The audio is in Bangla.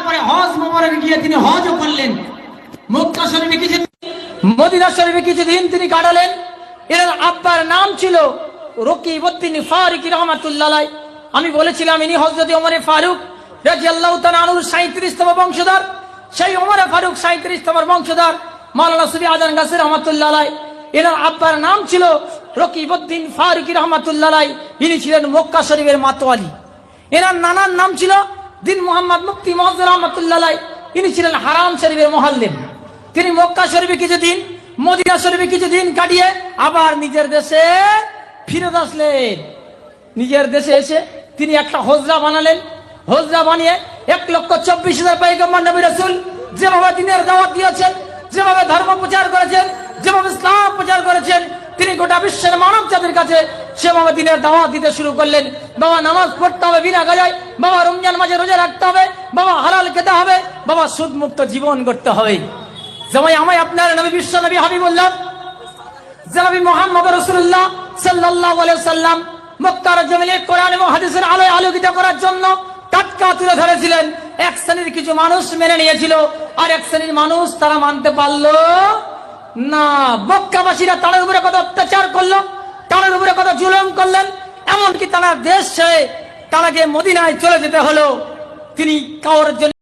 তারপরে হজ মোবারকে গিয়ে তিনি হজও করলেন। মক্কা শরীফে কিছুদিন, মদিনা শরীফে কিছুদিন তিনি কাটালেন। এর আব্বার নাম ছিল রকিবউদ্দিন ফারুকী রাহমাতুল্লাহ আলাইহি। আমি বলেছিলাম ইনি হযরত ওমর ফারুক রাদিয়াল্লাহু তাআলা আনহুর 37তম বংশধর। সেই ওমর ফারুক 37তম বংশধর মাওলানা সুফি আজান গাছী রাহমাতুল্লাহ আলাইহি। এর আব্বার নাম ছিল রকিবউদ্দিন ফারুকী রাহমাতুল্লাহ আলাইহি। ইনি ছিলেন মক্কা শরীফের মাতোয়ালি। এনার নানার নাম ছিল দিন মুহাম্মদ মুফতি মুআজ্জম রাহমাতুল্লাহ আলাইহি। ইনি ছিলেন হারাম শরীফের মুহাল্লিম। তিনি মক্কা শরীফে কিছুদিন, মদিনা শরীফে কিছুদিন কাটিয়ে আবার নিজের দেশে ফিরত আসলেন। নিজের দেশে এসে তিনি একটা হজরা বানালেন। হজরা বানিয়ে 1,24,000 পয়গম্বর নবী রাসূল যেভাবে দিনের দাওয়াত দিয়েছেন, যেভাবে ধর্ম প্রচার করেছেন, যেভাবে ইসলাম প্রচার করেছেন, তিনি গোটা বিশ্বের মানব জাতির কাছে সেভাবে দিনের দাওয়াত দিতে শুরু করলেন। বাবা নামাজ পড়তে হবে বিনা গাজায়, বাবা রমজান মাসে রোজা রাখতে হবে, বাবা হালাল খেতে হবে, বাবা সুদ মুক্ত জীবন করতে হবে। যেমন আমায় আপনার নবী বিশ্ব নবী হাবিবুল্লাহ জনাবি মুহাম্মদ রাসূলুল্লাহ সাল্লাল্লাহু আলাইহি সাল্লাম মক্কার জমিনে কোরআন এবং হাদিসের আলোয় আলোকিত করার জন্য টাটকা তুলে ধরেছিলেন। এক শ্রেণীর কিছু মানুষ মেনে নিয়েছিল, আর এক শ্রেণীর মানুষ তারা মানতে পারলো না। মক্কাবাসীরা তাদের উপরে কত অত্যাচার করলো, তাদের উপরে কত জুলুম করলেন, এমনকি তারা দেশ ছেড়ে তারাকে মদিনায় চলে যেতে হলো। তিনি কাউর জন্য